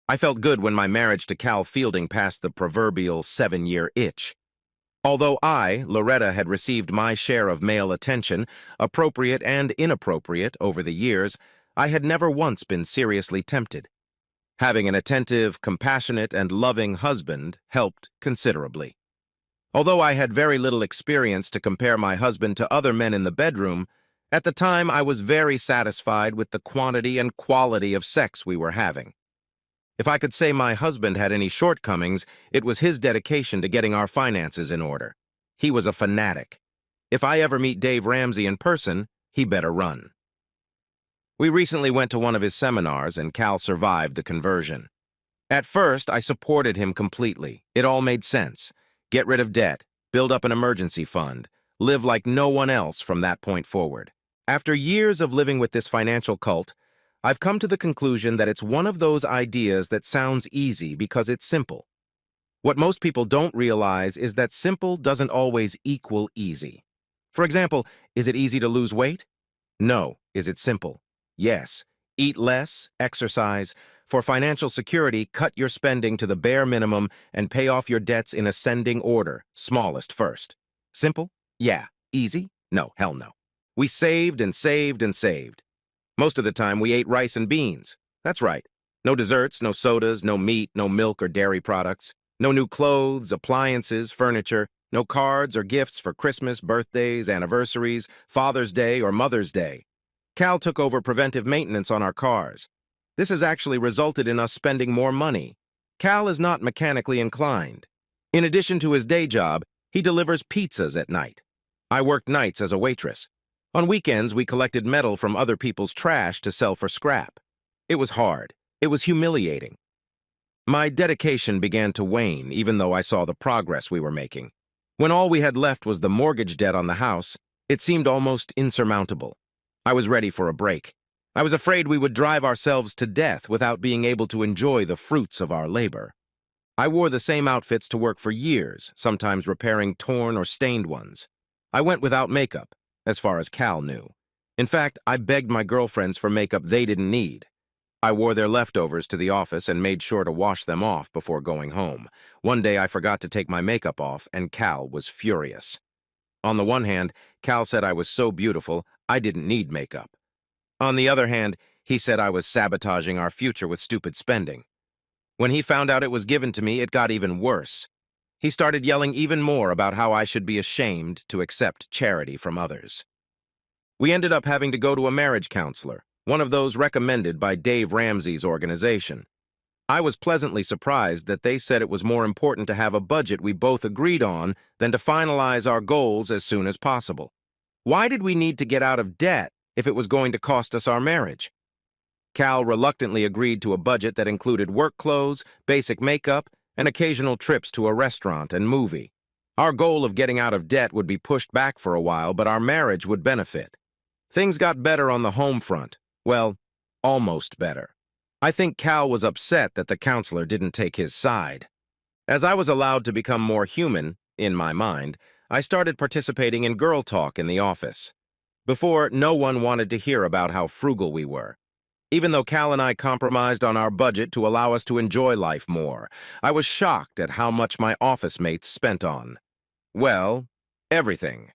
I felt good when my marriage to Cal Fielding passed the proverbial 7-year itch. Although I, Loretta, had received my share of male attention, appropriate and inappropriate, over the years, I had never once been seriously tempted. Having an attentive, compassionate, and loving husband helped considerably. Although I had very little experience to compare my husband to other men in the bedroom, at the time I was very satisfied with the quantity and quality of sex we were having. If I could say my husband had any shortcomings, it was his dedication to getting our finances in order. He was a fanatic. If I ever meet Dave Ramsey in person, he better run. We recently went to one of his seminars, and Cal survived the conversion. At first, I supported him completely. It all made sense. Get rid of debt, build up an emergency fund, live like no one else from that point forward. After years of living with this financial cult, I've come to the conclusion that it's one of those ideas that sounds easy because it's simple. What most people don't realize is that simple doesn't always equal easy. For example, is it easy to lose weight? No. Is it simple? Yes. Eat less, exercise. For financial security, cut your spending to the bare minimum and pay off your debts in ascending order, smallest first. Simple? Yeah. Easy? No, hell no. We saved and saved and saved. Most of the time, we ate rice and beans. That's right. No desserts, no sodas, no meat, no milk or dairy products, no new clothes, appliances, furniture, no cards or gifts for Christmas, birthdays, anniversaries, Father's Day, or Mother's Day. Cal took over preventive maintenance on our cars. This has actually resulted in us spending more money. Cal is not mechanically inclined. In addition to his day job, he delivers pizzas at night. I worked nights as a waitress. On weekends, we collected metal from other people's trash to sell for scrap. It was hard. It was humiliating. My dedication began to wane, even though I saw the progress we were making. When all we had left was the mortgage debt on the house, it seemed almost insurmountable. I was ready for a break. I was afraid we would drive ourselves to death without being able to enjoy the fruits of our labor. I wore the same outfits to work for years, sometimes repairing torn or stained ones. I went without makeup, as far as Cal knew. In fact, I begged my girlfriends for makeup they didn't need. I wore their leftovers to the office and made sure to wash them off before going home. One day I forgot to take my makeup off, and Cal was furious. On the one hand, Cal said I was so beautiful, I didn't need makeup. On the other hand, he said I was sabotaging our future with stupid spending. When he found out it was given to me, it got even worse. He started yelling even more about how I should be ashamed to accept charity from others. We ended up having to go to a marriage counselor, one of those recommended by Dave Ramsey's organization. I was pleasantly surprised that they said it was more important to have a budget we both agreed on than to finalize our goals as soon as possible. Why did we need to get out of debt if it was going to cost us our marriage? Cal reluctantly agreed to a budget that included work clothes, basic makeup, and occasional trips to a restaurant and movie. Our goal of getting out of debt would be pushed back for a while, but our marriage would benefit. Things got better on the home front. Well, almost better. I think Cal was upset that the counselor didn't take his side. As I was allowed to become more human, in my mind, I started participating in girl talk in the office. Before, no one wanted to hear about how frugal we were. Even though Cal and I compromised on our budget to allow us to enjoy life more, I was shocked at how much my office mates spent on. Well, everything.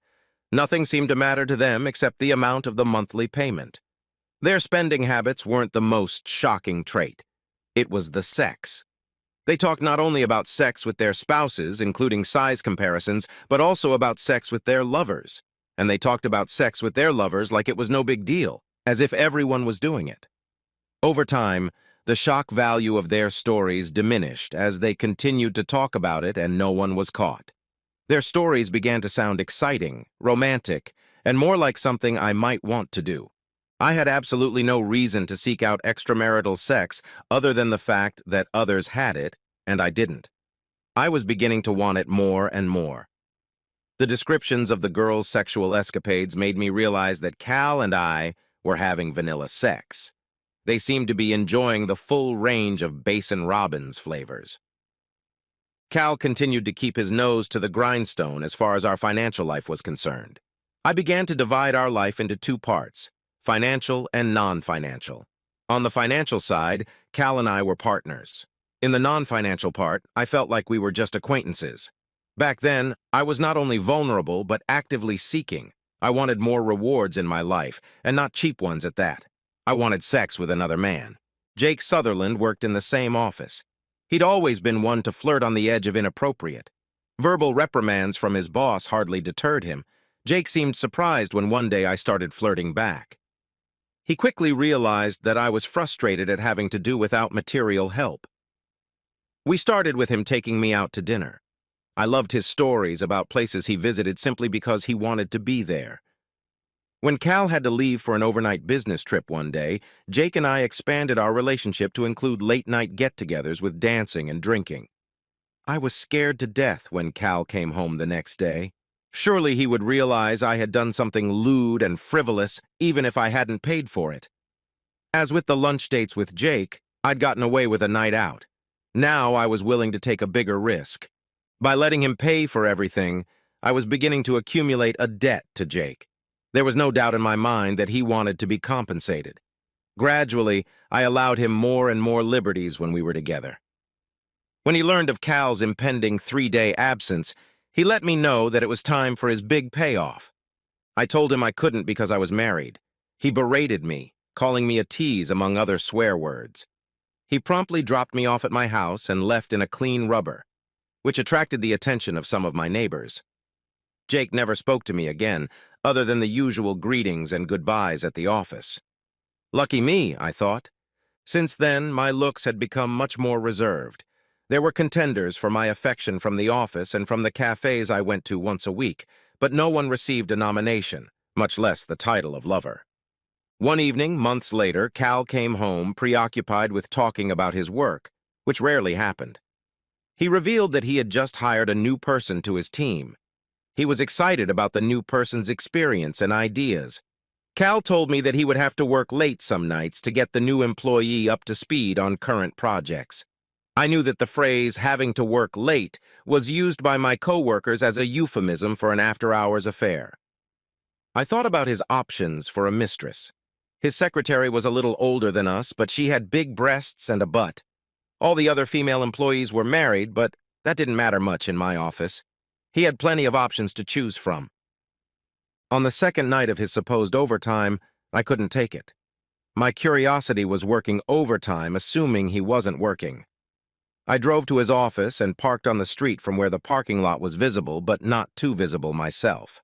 Nothing seemed to matter to them except the amount of the monthly payment. Their spending habits weren't the most shocking trait. It was the sex. They talked not only about sex with their spouses, including size comparisons, but also about sex with their lovers. And they talked about sex with their lovers like it was no big deal, as if everyone was doing it. Over time, the shock value of their stories diminished as they continued to talk about it and no one was caught. Their stories began to sound exciting, romantic, and more like something I might want to do. I had absolutely no reason to seek out extramarital sex other than the fact that others had it, and I didn't. I was beginning to want it more and more. The descriptions of the girls' sexual escapades made me realize that Cal and I were having vanilla sex. They seemed to be enjoying the full range of Baskin-Robbins flavors. Cal continued to keep his nose to the grindstone as far as our financial life was concerned. I began to divide our life into two parts, financial and non-financial. On the financial side, Cal and I were partners. In the non-financial part, I felt like we were just acquaintances. Back then, I was not only vulnerable, but actively seeking. I wanted more rewards in my life, and not cheap ones at that. I wanted sex with another man. Jake Sutherland worked in the same office. He'd always been one to flirt on the edge of inappropriate. Verbal reprimands from his boss hardly deterred him. Jake seemed surprised when one day I started flirting back. He quickly realized that I was frustrated at having to do without material help. We started with him taking me out to dinner. I loved his stories about places he visited simply because he wanted to be there. When Cal had to leave for an overnight business trip one day, Jake and I expanded our relationship to include late-night get-togethers with dancing and drinking. I was scared to death when Cal came home the next day. Surely he would realize I had done something lewd and frivolous, even if I hadn't paid for it. As with the lunch dates with Jake, I'd gotten away with a night out. Now I was willing to take a bigger risk. By letting him pay for everything, I was beginning to accumulate a debt to Jake. There was no doubt in my mind that he wanted to be compensated. Gradually, I allowed him more and more liberties when we were together. When he learned of Cal's impending 3-day absence, he let me know that it was time for his big payoff. I told him I couldn't because I was married. He berated me, calling me a tease among other swear words. He promptly dropped me off at my house and left in a clean rubber, which attracted the attention of some of my neighbors. Jake never spoke to me again, other than the usual greetings and goodbyes at the office. Lucky me, I thought. Since then, my looks had become much more reserved. There were contenders for my affection from the office and from the cafes I went to once a week, but no one received a nomination, much less the title of lover. One evening, months later, Cal came home preoccupied with talking about his work, which rarely happened. He revealed that he had just hired a new person to his team. He was excited about the new person's experience and ideas. Cal told me that he would have to work late some nights to get the new employee up to speed on current projects. I knew that the phrase "having to work late" was used by my coworkers as a euphemism for an after-hours affair. I thought about his options for a mistress. His secretary was a little older than us, but she had big breasts and a butt. All the other female employees were married, but that didn't matter much in my office. He had plenty of options to choose from. On the second night of his supposed overtime, I couldn't take it. My curiosity was working overtime, assuming he wasn't working. I drove to his office and parked on the street from where the parking lot was visible, but not too visible myself.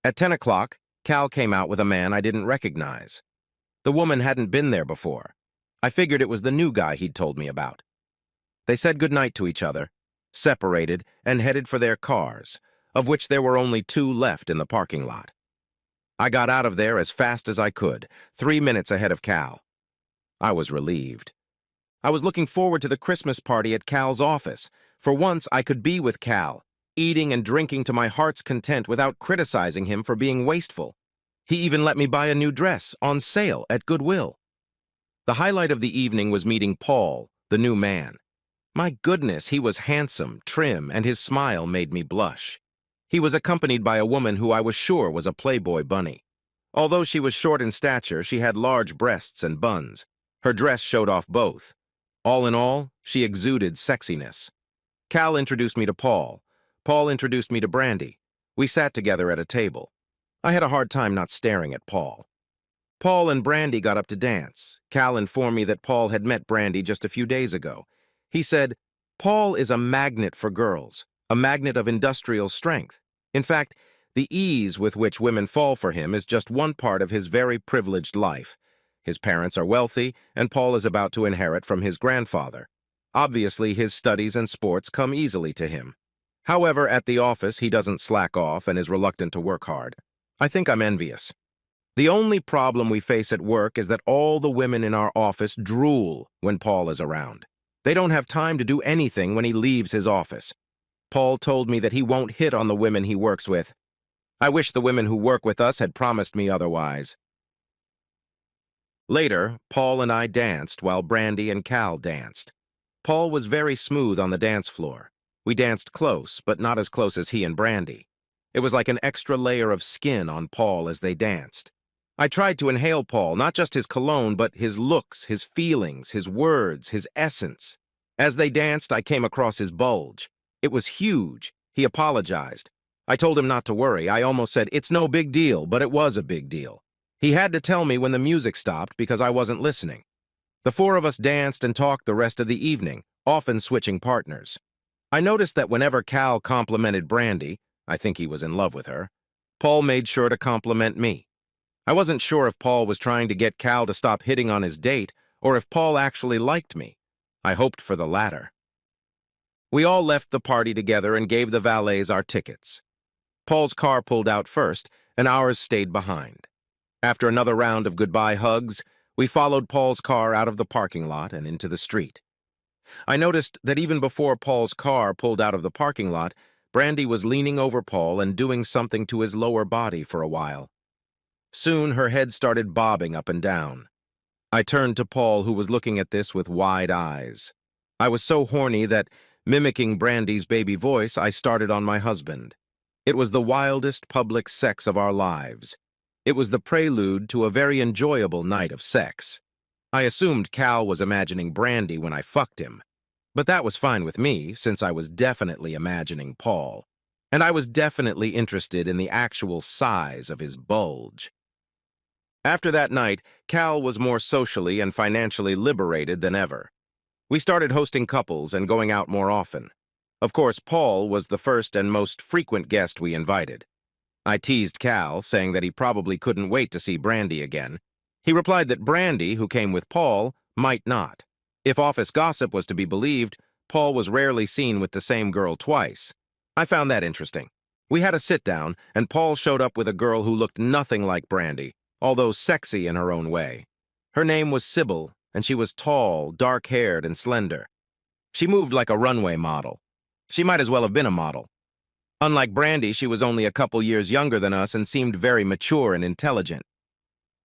At 10 o'clock, Cal came out with a man I didn't recognize. The woman hadn't been there before. I figured it was the new guy he'd told me about. They said goodnight to each other, separated, and headed for their cars, of which there were only 2 left in the parking lot. I got out of there as fast as I could, 3 minutes ahead of Cal. I was relieved. I was looking forward to the Christmas party at Cal's office. For once, I could be with Cal, eating and drinking to my heart's content without criticizing him for being wasteful. He even let me buy a new dress on sale at Goodwill. The highlight of the evening was meeting Paul, the new man. My goodness, he was handsome, trim, and his smile made me blush. He was accompanied by a woman who I was sure was a Playboy bunny. Although she was short in stature, she had large breasts and buns. Her dress showed off both. All in all, she exuded sexiness. Cal introduced me to Paul. Paul introduced me to Brandy. We sat together at a table. I had a hard time not staring at Paul. Paul and Brandy got up to dance. Cal informed me that Paul had met Brandy just a few days ago. He said, "Paul is a magnet for girls, a magnet of industrial strength. In fact, the ease with which women fall for him is just one part of his very privileged life. His parents are wealthy, and Paul is about to inherit from his grandfather. Obviously, his studies and sports come easily to him. However, at the office, he doesn't slack off and is reluctant to work hard. I think I'm envious. The only problem we face at work is that all the women in our office drool when Paul is around. They don't have time to do anything when he leaves his office. Paul told me that he won't hit on the women he works with. I wish the women who work with us had promised me otherwise." Later, Paul and I danced while Brandy and Cal danced. Paul was very smooth on the dance floor. We danced close, but not as close as he and Brandy. It was like an extra layer of skin on Paul as they danced. I tried to inhale Paul, not just his cologne, but his looks, his feelings, his words, his essence. As they danced, I came across his bulge. It was huge. He apologized. I told him not to worry. I almost said, "It's no big deal," but it was a big deal. He had to tell me when the music stopped because I wasn't listening. The four of us danced and talked the rest of the evening, often switching partners. I noticed that whenever Cal complimented Brandy, I think he was in love with her, Paul made sure to compliment me. I wasn't sure if Paul was trying to get Cal to stop hitting on his date or if Paul actually liked me. I hoped for the latter. We all left the party together and gave the valets our tickets. Paul's car pulled out first, and ours stayed behind. After another round of goodbye hugs, we followed Paul's car out of the parking lot and into the street. I noticed that even before Paul's car pulled out of the parking lot, Brandy was leaning over Paul and doing something to his lower body for a while. Soon her head started bobbing up and down. I turned to Paul, who was looking at this with wide eyes. I was so horny that, mimicking Brandy's baby voice, I started on my husband. It was the wildest public sex of our lives. It was the prelude to a very enjoyable night of sex. I assumed Cal was imagining Brandy when I fucked him. But that was fine with me, since I was definitely imagining Paul. And I was definitely interested in the actual size of his bulge. After that night, Cal was more socially and financially liberated than ever. We started hosting couples and going out more often. Of course, Paul was the first and most frequent guest we invited. I teased Cal, saying that he probably couldn't wait to see Brandy again. He replied that Brandy, who came with Paul, might not. If office gossip was to be believed, Paul was rarely seen with the same girl twice. I found that interesting. We had a sit-down, and Paul showed up with a girl who looked nothing like Brandy, although sexy in her own way. Her name was Sybil, and she was tall, dark-haired, and slender. She moved like a runway model. She might as well have been a model. Unlike Brandy, she was only a couple years younger than us and seemed very mature and intelligent.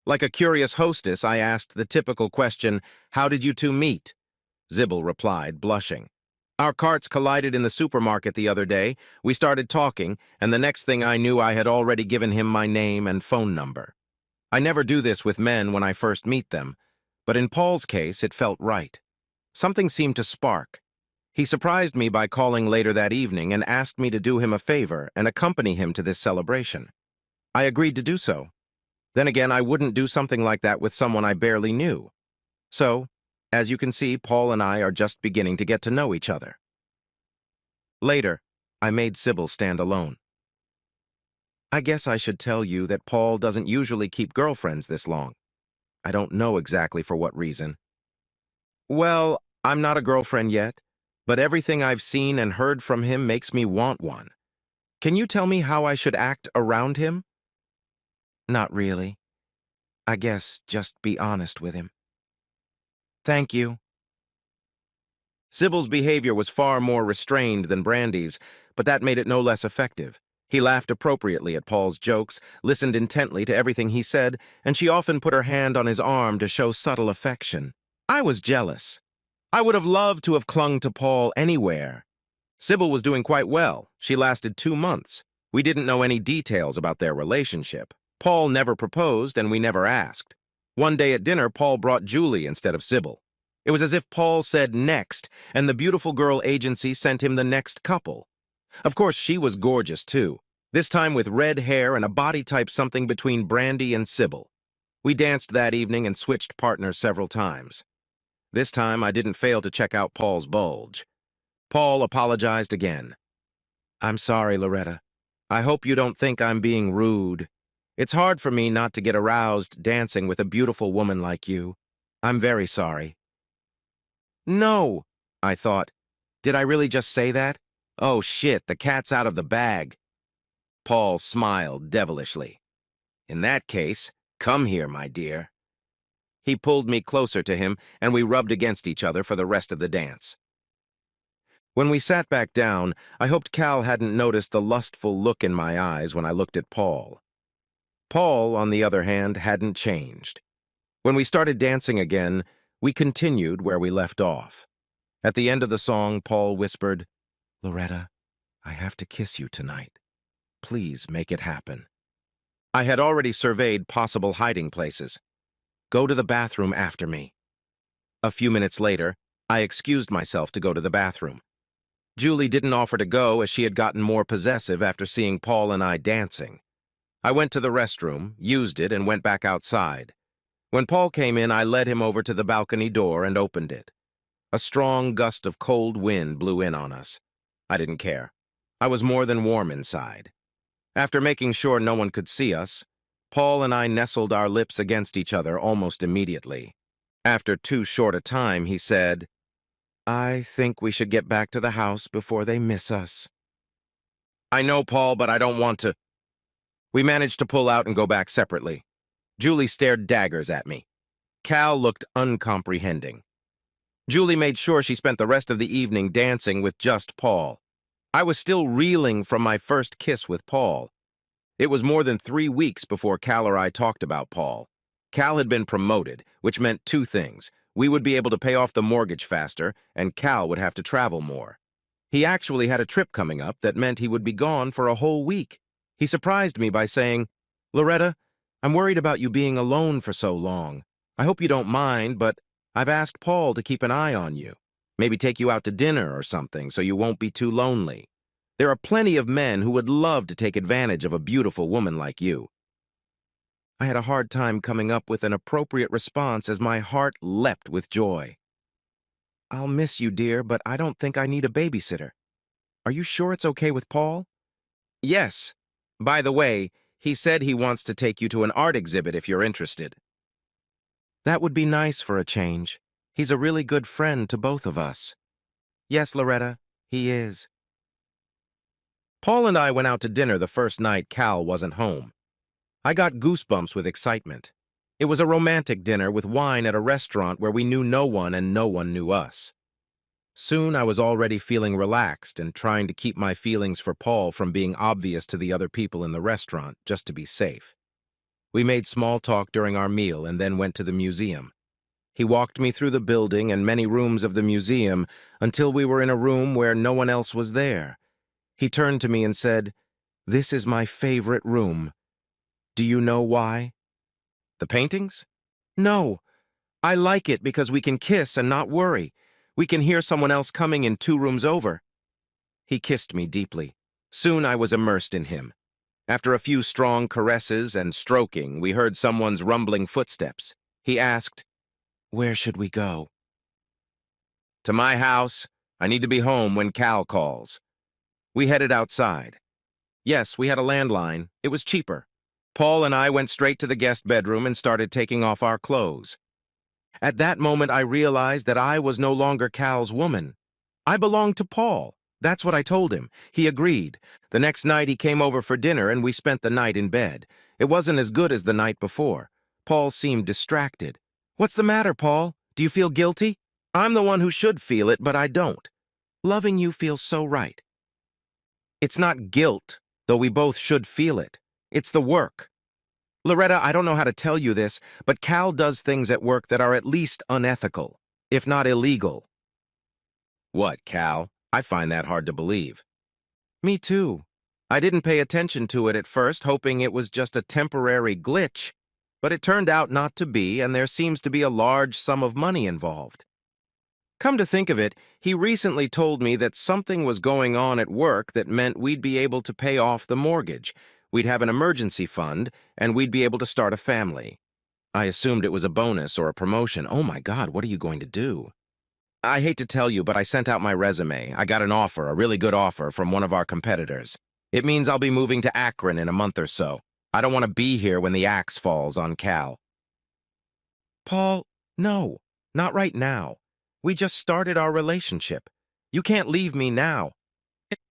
Like a curious hostess, I asked the typical question, "How did you two meet?" Sybil replied, blushing. "Our carts collided in the supermarket the other day. We started talking, and the next thing I knew I had already given him my name and phone number. I never do this with men when I first meet them, but in Paul's case, it felt right. Something seemed to spark. He surprised me by calling later that evening and asked me to do him a favor and accompany him to this celebration. I agreed to do so. Then again, I wouldn't do something like that with someone I barely knew. So, as you can see, Paul and I are just beginning to get to know each other." Later, I made Sybil stand alone. "I guess I should tell you that Paul doesn't usually keep girlfriends this long. I don't know exactly for what reason. Well, I'm not a girlfriend yet, but everything I've seen and heard from him makes me want one. Can you tell me how I should act around him?" "Not really. I guess just be honest with him." "Thank you." Sybil's behavior was far more restrained than Brandy's, but that made it no less effective. He laughed appropriately at Paul's jokes, listened intently to everything he said, and she often put her hand on his arm to show subtle affection. I was jealous. I would have loved to have clung to Paul anywhere. Sybil was doing quite well. She lasted 2 months. We didn't know any details about their relationship. Paul never proposed, and we never asked. One day at dinner, Paul brought Julie instead of Sybil. It was as if Paul said next, and the beautiful girl agency sent him the next couple. Of course, she was gorgeous, too, this time with red hair and a body type something between Brandy and Sybil. We danced that evening and switched partners several times. This time, I didn't fail to check out Paul's bulge. Paul apologized again. "I'm sorry, Loretta. I hope you don't think I'm being rude. It's hard for me not to get aroused dancing with a beautiful woman like you. I'm very sorry." "No," I thought. Did I really just say that? Oh shit, the cat's out of the bag. Paul smiled devilishly. "In that case, come here, my dear." He pulled me closer to him, and we rubbed against each other for the rest of the dance. When we sat back down, I hoped Cal hadn't noticed the lustful look in my eyes when I looked at Paul. Paul, on the other hand, hadn't changed. When we started dancing again, we continued where we left off. At the end of the song, Paul whispered, "Loretta, I have to kiss you tonight. Please make it happen." I had already surveyed possible hiding places. Go to the bathroom after me. A few minutes later, I excused myself to go to the bathroom. Julie didn't offer to go as she had gotten more possessive after seeing Paul and I dancing. I went to the restroom, used it, and went back outside. When Paul came in, I led him over to the balcony door and opened it. A strong gust of cold wind blew in on us. I didn't care. I was more than warm inside. After making sure no one could see us, Paul and I nestled our lips against each other almost immediately. After too short a time, he said, "I think we should get back to the house before they miss us." "I know, Paul, but I don't want to." We managed to pull out and go back separately. Julie stared daggers at me. Cal looked uncomprehending. Julie made sure she spent the rest of the evening dancing with just Paul. I was still reeling from my first kiss with Paul. It was more than 3 weeks before Cal or I talked about Paul. Cal had been promoted, which meant 2 things. We would be able to pay off the mortgage faster, and Cal would have to travel more. He actually had a trip coming up that meant he would be gone for a whole week. He surprised me by saying, "Loretta, I'm worried about you being alone for so long. I hope you don't mind, but I've asked Paul to keep an eye on you. Maybe take you out to dinner or something so you won't be too lonely. There are plenty of men who would love to take advantage of a beautiful woman like you." I had a hard time coming up with an appropriate response as my heart leapt with joy. "I'll miss you, dear, but I don't think I need a babysitter. Are you sure it's okay with Paul?" "Yes. By the way, he said he wants to take you to an art exhibit if you're interested." "That would be nice for a change. He's a really good friend to both of us." "Yes, Loretta, he is." Paul and I went out to dinner the first night Cal wasn't home. I got goosebumps with excitement. It was a romantic dinner with wine at a restaurant where we knew no one and no one knew us. Soon I was already feeling relaxed and trying to keep my feelings for Paul from being obvious to the other people in the restaurant, just to be safe. We made small talk during our meal and then went to the museum. He walked me through the building and many rooms of the museum until we were in a room where no one else was there. He turned to me and said, "This is my favorite room. Do you know why?" "The paintings?" "No. I like it because we can kiss and not worry. We can hear someone else coming in 2 rooms over." He kissed me deeply. Soon I was immersed in him. After a few strong caresses and stroking, we heard someone's rumbling footsteps. He asked, "Where should we go?" "To my house. I need to be home when Cal calls." We headed outside. Yes, we had a landline. It was cheaper. Paul and I went straight to the guest bedroom and started taking off our clothes. At that moment, I realized that I was no longer Cal's woman. I belonged to Paul. That's what I told him. He agreed. The next night, he came over for dinner, and we spent the night in bed. It wasn't as good as the night before. Paul seemed distracted. "What's the matter, Paul? Do you feel guilty?" "I'm the one who should feel it, but I don't. Loving you feels so right." "It's not guilt, though we both should feel it. It's the work. Loretta, I don't know how to tell you this, but Cal does things at work that are at least unethical, if not illegal." "What, Cal? I find that hard to believe." "Me too. I didn't pay attention to it at first, hoping it was just a temporary glitch, but it turned out not to be, and there seems to be a large sum of money involved. Come to think of it, he recently told me that something was going on at work that meant we'd be able to pay off the mortgage. We'd have an emergency fund, and we'd be able to start a family. I assumed it was a bonus or a promotion. Oh my God, what are you going to do?" "I hate to tell you, but I sent out my resume. I got an offer, a really good offer, from one of our competitors. It means I'll be moving to Akron in a month or so. I don't want to be here when the axe falls on Cal." "Paul, no, not right now. We just started our relationship. You can't leave me now."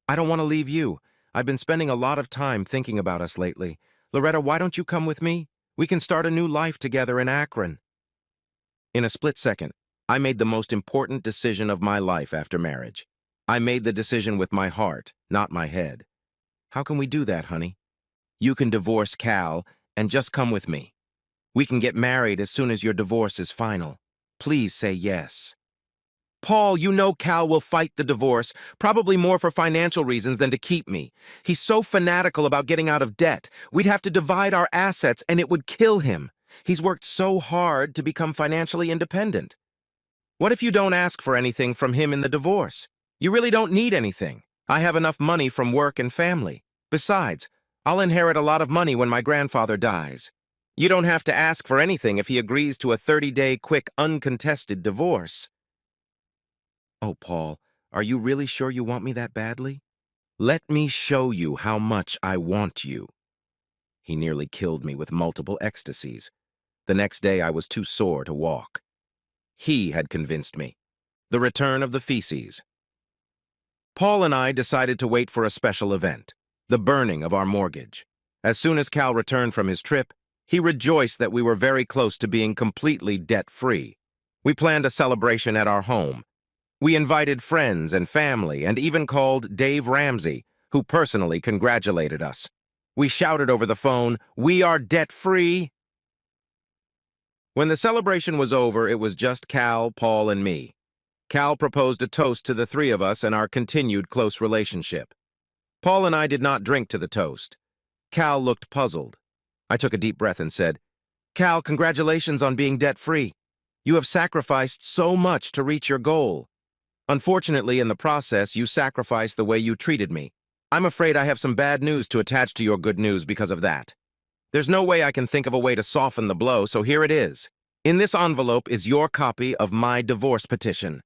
"I don't want to leave you. I've been spending a lot of time thinking about us lately. Loretta, why don't you come with me? We can start a new life together in Akron." In a split second, I made the most important decision of my life after marriage. I made the decision with my heart, not my head. "How can we do that, honey?" "You can divorce Cal and just come with me. We can get married as soon as your divorce is final. Please say yes." Paul, you know Cal will fight the divorce, probably more for financial reasons than to keep me. He's so fanatical about getting out of debt. We'd have to divide our assets and it would kill him. He's worked so hard to become financially independent. What if you don't ask for anything from him in the divorce? You really don't need anything. I have enough money from work and family. Besides, I'll inherit a lot of money when my grandfather dies. You don't have to ask for anything if he agrees to a 30-day quick uncontested divorce. Oh, Paul, are you really sure you want me that badly? Let me show you how much I want you. He nearly killed me with multiple ecstasies. The next day I was too sore to walk. He had convinced me. The return of the feces. Paul and I decided to wait for a special event, the burning of our mortgage. As soon as Cal returned from his trip, he rejoiced that we were very close to being completely debt-free. We planned a celebration at our home. We invited friends and family and even called Dave Ramsey, who personally congratulated us. We shouted over the phone, "We are debt-free!" When the celebration was over, it was just Cal, Paul, and me. Cal proposed a toast to the three of us and our continued close relationship. Paul and I did not drink to the toast. Cal looked puzzled. I took a deep breath and said, "Cal, congratulations on being debt-free. You have sacrificed so much to reach your goal. Unfortunately, in the process, you sacrificed the way you treated me. I'm afraid I have some bad news to attach to your good news because of that. There's no way I can think of a way to soften the blow, so here it is. In this envelope is your copy of my divorce petition.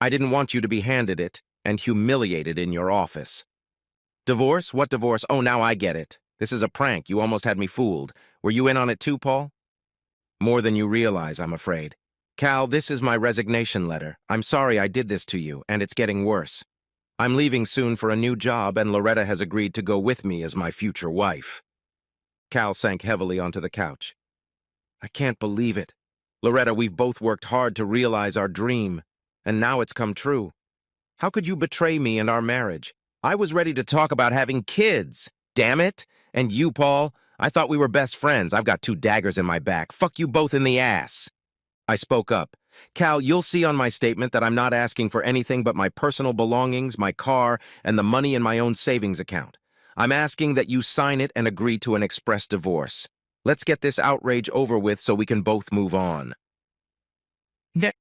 I didn't want you to be handed it and humiliated in your office." Divorce? What divorce? Oh, now I get it. This is a prank. You almost had me fooled. Were you in on it too, Paul? More than you realize, I'm afraid. Cal, this is my resignation letter. I'm sorry I did this to you, and it's getting worse. I'm leaving soon for a new job, and Loretta has agreed to go with me as my future wife. Cal sank heavily onto the couch. I can't believe it. Loretta, we've both worked hard to realize our dream, and now it's come true. How could you betray me and our marriage? I was ready to talk about having kids. Damn it. And you, Paul, I thought we were best friends. I've got 2 daggers in my back. Fuck you both in the ass. I spoke up. Cal, you'll see on my statement that I'm not asking for anything but my personal belongings, my car, and the money in my own savings account. I'm asking that you sign it and agree to an express divorce. Let's get this outrage over with so we can both move on.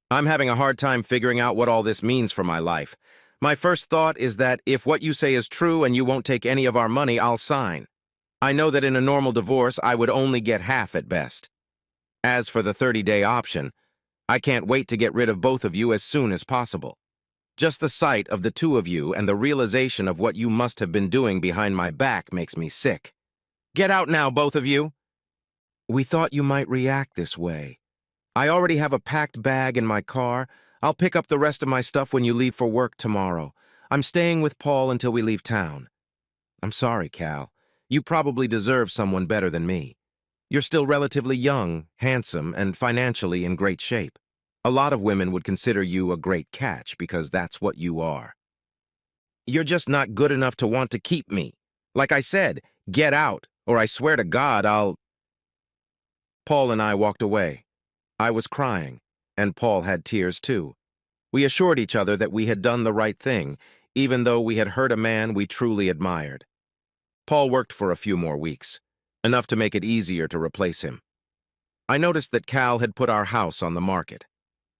I'm having a hard time figuring out what all this means for my life. My first thought is that if what you say is true and you won't take any of our money, I'll sign. I know that in a normal divorce, I would only get half at best. As for the 30-day option, I can't wait to get rid of both of you as soon as possible. Just the sight of the 2 of you and the realization of what you must have been doing behind my back makes me sick. Get out now, both of you. We thought you might react this way. I already have a packed bag in my car. I'll pick up the rest of my stuff when you leave for work tomorrow. I'm staying with Paul until we leave town. I'm sorry, Cal. You probably deserve someone better than me. You're still relatively young, handsome, and financially in great shape. A lot of women would consider you a great catch because that's what you are. You're just not good enough to want to keep me. Like I said, get out, or I swear to God I'll... Paul and I walked away. I was crying, and Paul had tears too. We assured each other that we had done the right thing, even though we had hurt a man we truly admired. Paul worked for a few more weeks, enough to make it easier to replace him. I noticed that Cal had put our house on the market.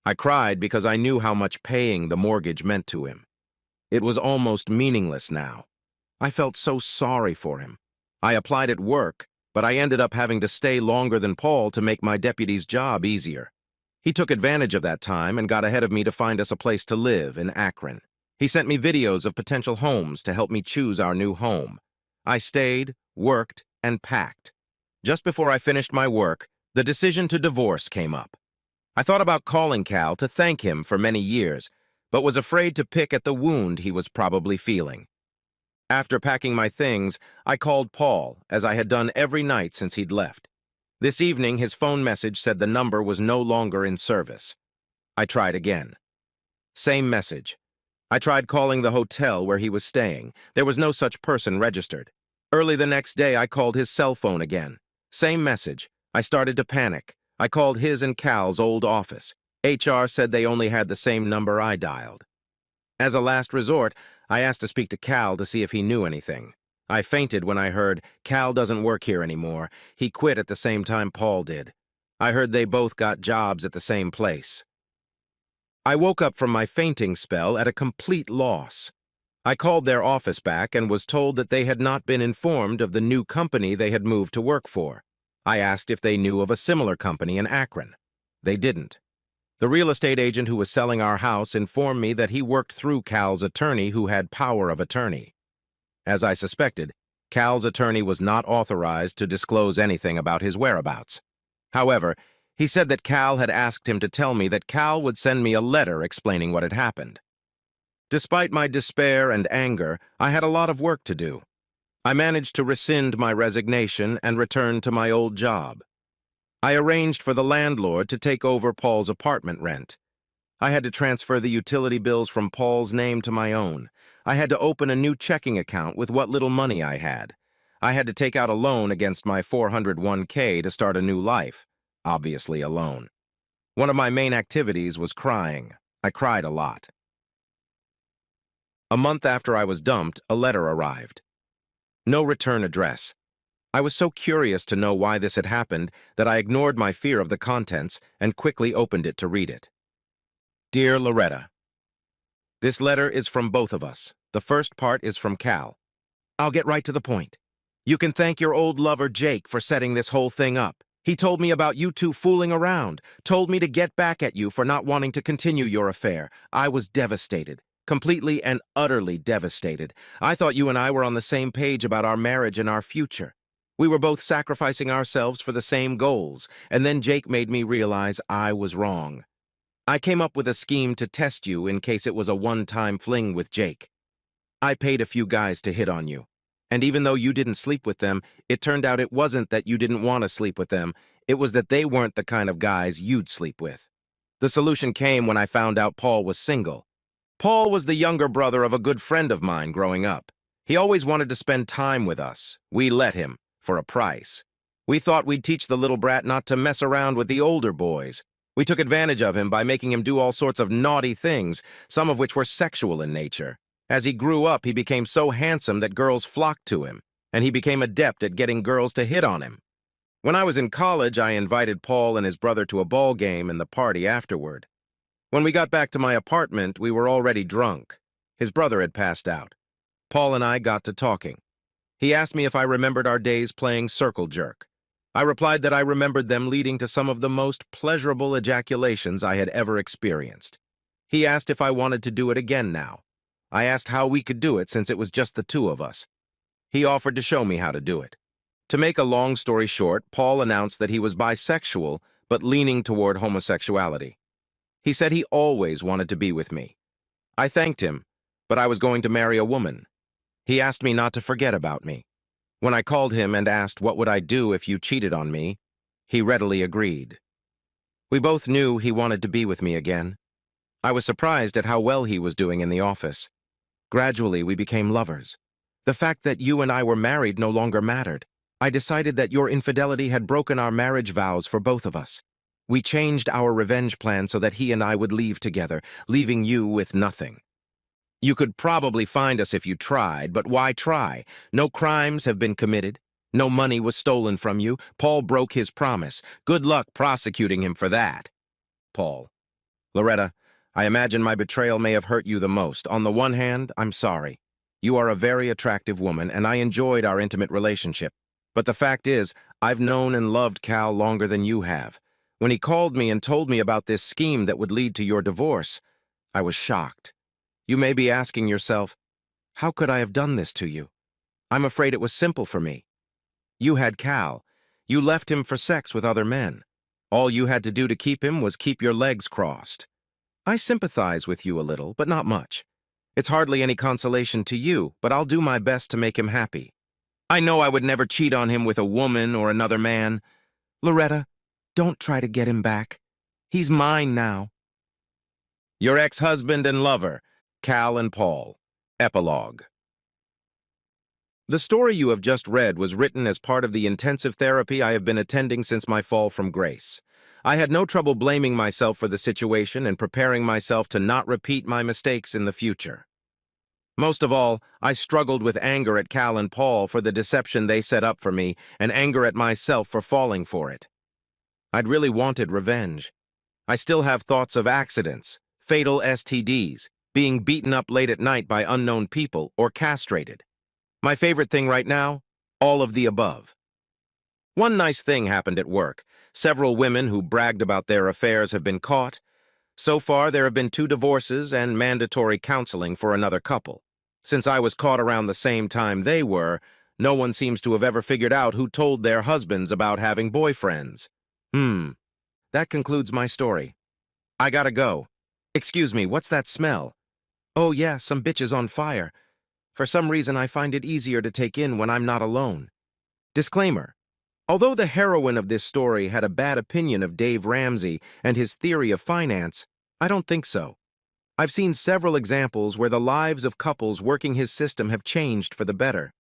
I cried because I knew how much paying the mortgage meant to him. It was almost meaningless now. I felt so sorry for him. I applied at work, but I ended up having to stay longer than Paul to make my deputy's job easier. He took advantage of that time and got ahead of me to find us a place to live in Akron. He sent me videos of potential homes to help me choose our new home. I stayed, worked, and packed. Just before I finished my work, the decision to divorce came up. I thought about calling Cal to thank him for many years, but was afraid to pick at the wound he was probably feeling. After packing my things, I called Paul, as I had done every night since he'd left. This evening, his phone message said the number was no longer in service. I tried again. Same message. I tried calling the hotel where he was staying. There was no such person registered. Early the next day, I called his cell phone again. Same message. I started to panic. I called his and Cal's old office. HR said they only had the same number I dialed. As a last resort, I asked to speak to Cal to see if he knew anything. I fainted when I heard, "Cal doesn't work here anymore. He quit at the same time Paul did." I heard they both got jobs at the same place. I woke up from my fainting spell at a complete loss. I called their office back and was told that they had not been informed of the new company they had moved to work for. I asked if they knew of a similar company in Akron. They didn't. The real estate agent who was selling our house informed me that he worked through Cal's attorney who had power of attorney. As I suspected, Cal's attorney was not authorized to disclose anything about his whereabouts. However, he said that Cal had asked him to tell me that Cal would send me a letter explaining what had happened. Despite my despair and anger, I had a lot of work to do. I managed to rescind my resignation and return to my old job. I arranged for the landlord to take over Paul's apartment rent. I had to transfer the utility bills from Paul's name to my own. I had to open a new checking account with what little money I had. I had to take out a loan against my 401k to start a new life, obviously alone. One of my main activities was crying. I cried a lot. A month after I was dumped, a letter arrived. No return address. I was so curious to know why this had happened that I ignored my fear of the contents and quickly opened it to read it. Dear Loretta, this letter is from both of us. The first part is from Cal. I'll get right to the point. You can thank your old lover Jake for setting this whole thing up. He told me about you two fooling around, told me to get back at you for not wanting to continue your affair. I was devastated. Completely and utterly devastated. I thought you and I were on the same page about our marriage and our future. We were both sacrificing ourselves for the same goals, and then Jake made me realize I was wrong. I came up with a scheme to test you in case it was a one-time fling with Jake. I paid a few guys to hit on you, and even though you didn't sleep with them, it turned out it wasn't that you didn't want to sleep with them, it was that they weren't the kind of guys you'd sleep with. The solution came when I found out Paul was single. Paul was the younger brother of a good friend of mine growing up. He always wanted to spend time with us. We let him, for a price. We thought we'd teach the little brat not to mess around with the older boys. We took advantage of him by making him do all sorts of naughty things, some of which were sexual in nature. As he grew up, he became so handsome that girls flocked to him, and he became adept at getting girls to hit on him. When I was in college, I invited Paul and his brother to a ball game and the party afterward. When we got back to my apartment, we were already drunk. His brother had passed out. Paul and I got to talking. He asked me if I remembered our days playing circle jerk. I replied that I remembered them leading to some of the most pleasurable ejaculations I had ever experienced. He asked if I wanted to do it again now. I asked how we could do it since it was just the two of us. He offered to show me how to do it. To make a long story short, Paul announced that he was bisexual, but leaning toward homosexuality. He said he always wanted to be with me. I thanked him, but I was going to marry a woman. He asked me not to forget about me. When I called him and asked what would I do if you cheated on me, he readily agreed. We both knew he wanted to be with me again. I was surprised at how well he was doing in the office. Gradually, we became lovers. The fact that you and I were married no longer mattered. I decided that your infidelity had broken our marriage vows for both of us. We changed our revenge plan so that he and I would leave together, leaving you with nothing. You could probably find us if you tried, but why try? No crimes have been committed. No money was stolen from you. Paul broke his promise. Good luck prosecuting him for that. Paul. Loretta, I imagine my betrayal may have hurt you the most. On the one hand, I'm sorry. You are a very attractive woman, and I enjoyed our intimate relationship. But the fact is, I've known and loved Cal longer than you have. When he called me and told me about this scheme that would lead to your divorce, I was shocked. You may be asking yourself, how could I have done this to you? I'm afraid it was simple for me. You had Cal. You left him for sex with other men. All you had to do to keep him was keep your legs crossed. I sympathize with you a little, but not much. It's hardly any consolation to you, but I'll do my best to make him happy. I know I would never cheat on him with a woman or another man. Loretta, don't try to get him back. He's mine now. Your ex-husband and lover, Cal and Paul. Epilogue. The story you have just read was written as part of the intensive therapy I have been attending since my fall from grace. I had no trouble blaming myself for the situation and preparing myself to not repeat my mistakes in the future. Most of all, I struggled with anger at Cal and Paul for the deception they set up for me and anger at myself for falling for it. I'd really wanted revenge. I still have thoughts of accidents, fatal STDs, being beaten up late at night by unknown people or castrated. My favorite thing right now? All of the above. One nice thing happened at work. Several women who bragged about their affairs have been caught. So far, there have been 2 divorces and mandatory counseling for another couple. Since I was caught around the same time they were, no one seems to have ever figured out who told their husbands about having boyfriends. That concludes my story. I gotta go. Excuse me, what's that smell? Oh yeah, some bitch is on fire. For some reason, I find it easier to take in when I'm not alone. Disclaimer. Although the heroine of this story had a bad opinion of Dave Ramsey and his theory of finance, I don't think so. I've seen several examples where the lives of couples working his system have changed for the better.